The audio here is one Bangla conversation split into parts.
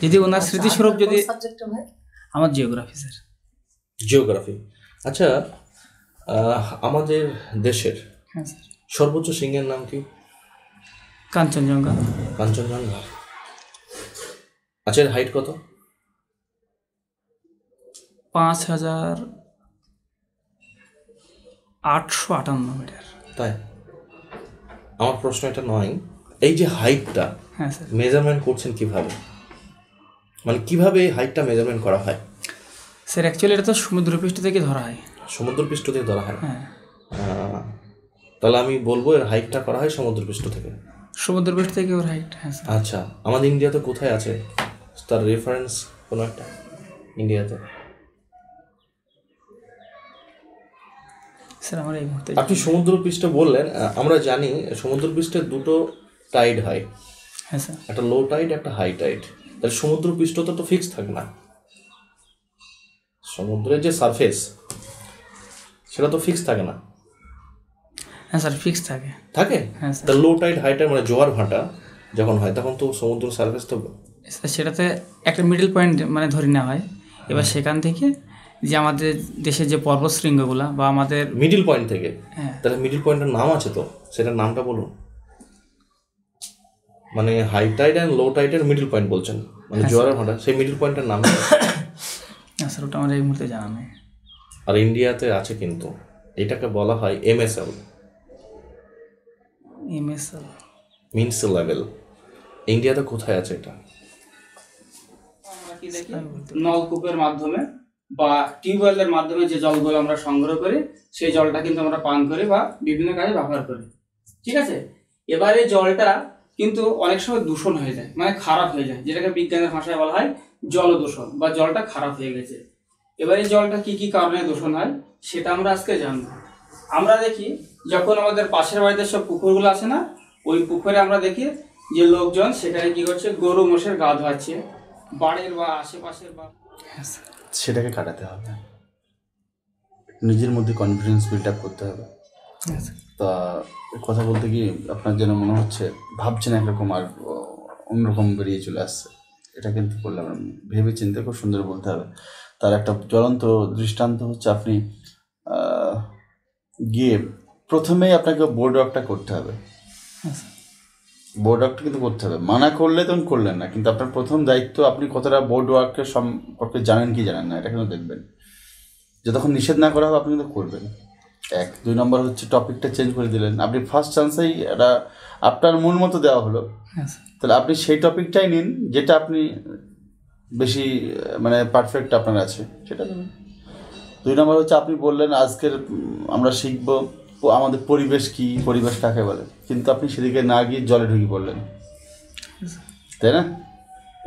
যদি ওনার স্মৃতিস্বরূপ যদি সাবজেক্টটা ভাই আমার জিওগ্রাফি স্যার। জিওগ্রাফি। আচ্ছা, আমাদের দেশের হ্যাঁ স্যার। সর্বোচ্চ শৃঙ্গের নাম কি? কাঞ্চনজঙ্ঘা। কাঞ্চনজঙ্ঘা। আচ্ছা, এর হাইট কত? 5858 মিটার। তাই? আমার প্রশ্ন এটা নয়, এই যে হাইটটা হ্যাঁ স্যার। মেজারমেন্ট করছেন কিভাবে, মানে কিভাবে এই হাইটটা মেজারমেন্ট করা হয়? স্যার অ্যাকচুয়ালি এটা তো সমুদ্রপৃষ্ঠ থেকে ধরা হয়। সমুদ্রপৃষ্ঠ থেকে ধরা হয়? হ্যাঁ। তাহলে আমি বলবো এর হাইটটা করা হয় সমুদ্রপৃষ্ঠ থেকে। সমুদ্রপৃষ্ঠ থেকে ওর হাইট। হ্যাঁ স্যার। আচ্ছা, আমাদের ইন্ডিয়াতে কোথায় আছে তার রেফারেন্স কোনো একটা ইন্ডিয়াতে? স্যার আমার এই মুহূর্তে আপনি সমুদ্রপৃষ্ঠ বললেন, আমরা জানি সমুদ্রপৃষ্ঠে দুটো টাইড হয়। হ্যাঁ স্যার। একটা লো টাইড, একটা হাই টাইড। তাহলে সমুদ্রপৃষ্ঠ তো ফিক্স থাকে না, সমুদ্রের যে সারফেস সেটা তো ফিক্স থাকে না। হ্যাঁ স্যার ফিক্স থাকে। থাকে? হ্যাঁ স্যার। তা লো টাইড হাই টাইড মানে জোয়ার ভাটা যখন হয় তখন তো সমুদ্র সারফেস তো স্যার সেটাতে একটা মিডল পয়েন্ট মানে ধরে নেওয়া হয়। এবার সেখান থেকে যে আমাদের দেশের যে পর্বত শৃঙ্গগুলা বা আমাদের মিডল পয়েন্ট থেকে। হ্যাঁ। তাহলে মিডল পয়েন্টের নাম আছে তো, সেটার নামটা বলুন। মানে হাই টাইড অ্যান্ড লো টাইডের মিডল পয়েন্ট বলছেন, মানে জোয়ারের ভাটা, সেই মিডল পয়েন্টের নাম কি? হ্যাঁ স্যার ওটা আমার এই মুহূর্তে জানা নেই। আর ইন্ডিয়াতে আছে কিন্তু, এটাকে বলা হয় MSL, MSL মিন সি লেভেল। ইন্ডিয়াতে কোথায় আছে এটা? আমরা কি দেখি নলকূপের মাধ্যমে বা টিউবওয়েলের মাধ্যমে যে জলগুলো আমরা সংগ্রহ করি সেই জলটা কিন্তু আমরা পান করি বা বিভিন্ন কাজে ব্যবহার করি, ঠিক আছে। এবারে জলটা কিন্তু অনেক সময় দূষণ হয়ে যায়, মানে খারাপ হয়ে যায়, যেটাকে বিজ্ঞানের ভাষায় বলা হয় জল দূষণ বা জলটা খারাপ হয়ে গেছে। এবারে জলটা কি কি কারণে দূষণ হয় সেটা আমরা আজকে জানবো। আমরা দেখি যখন আমাদের পাশের বাড়িতে সব পুকুরগুলো আছে না, ওই পুকুরে আমরা দেখি যে লোকজন সেখানে কি করছে, গরু মোষের গা ধোয়াচ্ছে বাড়ির বা আশেপাশের বা সেটাকে কাটাতে হবে, নিজের মধ্যে কনফিডেন্স বিল্ড আপ করতে হবে। তা কথা বলতে কি আপনার যেন মনে হচ্ছে ভাবছেন একরকম আর অন্যরকম বেরিয়ে চলে আসছে, এটা কিন্তু করলে আমরা ভেবে চিন্তে খুব সুন্দর বলতে হবে। তার একটা জ্বলন্ত দৃষ্টান্ত হচ্ছে আপনি গিয়ে প্রথমেই আপনাকে বোর্ড ওয়ার্কটা করতে হবে। বোর্ড ওয়ার্কটা কিন্তু করতে হবে, মানা করলে তখন করলেন না, কিন্তু আপনার প্রথম দায়িত্ব আপনি কতটা বোর্ড ওয়ার্কের সম্পর্কে জানেন কি জানেন না এটা কিন্তু দেখবেন। যতক্ষণ নিষেধ না করা হবে আপনি কিন্তু করবেন। 1 2 নম্বর হচ্ছে টপিকটা চেঞ্জ করে দিলেন, আপনি ফার্স্ট চান্সেই এটা আপনার মন মতো দেওয়া হলো, তাহলে আপনি সেই টপিকটাই নিন যেটা আপনি বেশি মানে পারফেক্ট আপনার আছে সেটা নেবেন। 2 নম্বর হচ্ছে আপনি বললেন আজকের আমরা শিখবো আমাদের পরিবেশ কি, পরিবেশ কাকে বলে, কিন্তু আপনি সেদিকে না গিয়ে জলে ঢুকে পড়লেন, তাই না?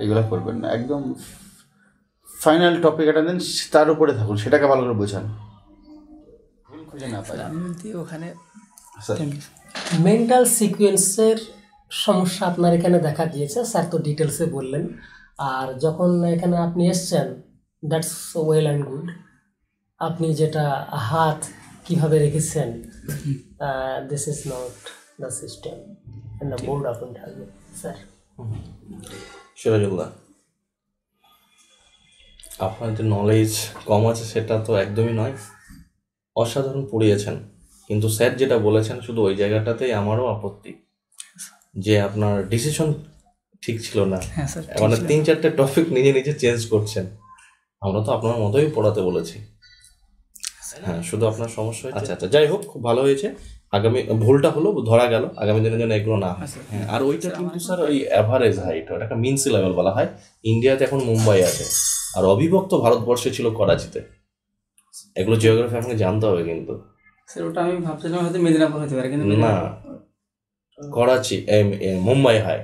এগুলো করবেন না, একদম ফাইনাল টপিক এটা দেন, তার উপরে থাকুন, সেটাকে ভালো করে বোঝান, ভুল খুঁজে না পাই ওখানে। মেন্টাল সিকোয়েন্সের সমস্যা আপনার এখানে দেখা দিয়েছে, স্যার তো ডিটেলসে বললেন। আর যখন এখানে আপনি এসছেন দ্যাটস ওয়েল অ্যান্ড গুড। আপনি যেটা হাত কিভাবে রেখেছেন, this is not the system and the board of interview sir. Sirajullah, আপনার যে নলেজ কম আছে সেটা তো একদমই নয়, অসাধারণ পড়িয়েছেন, কিন্তু স্যার যেটা বলেছেন শুধু ওই জায়গাটাতেই আমারও আপত্তি যে আপনার ডিসিশন ঠিক ছিল না। মানে 3-4টে টপিক নিজে নিজে চেঞ্জ করছেন, আমরা তো আপনার মতোই পড়াতে বলেছি। হ্যাঁ, শুধু আপনার সমস্যা হয়েছে। আচ্ছা, যাই হোক, খুব ভালো হয়েছে। আগামী ভুলটা হলো ধরা গেল, আগামী দিনের জন্য এগুলো না হয়। হ্যাঁ, আর ওইটা কিন্তু স্যার ওই অ্যাভারেজ হাইট, ওটাকে মিন সি লেভেল বলা হয়। ইন্ডিয়াতে এখন মুম্বাই আছে, আর অবিভক্ত ভারতবর্ষে ছিল করাচিতে। এগুলো জিওগ্রাফি আপনাকে জানতে হবে কিন্তু। স্যার ওটা আমি ভাবছিলাম হয়তো মেদিনীপুর হতে পারে, কিন্তু না, করাচি মুম্বাই হয়।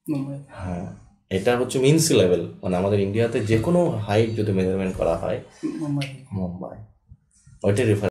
মুম্বাই। হ্যাঁ, এটা হচ্ছে মিন সি লেভেল, মানে আমাদের ইন্ডিয়াতে যে কোনো হাইট যদি মেজারমেন্ট করা হয় মুম্বাই মুম্বাই ওইটাই রেফার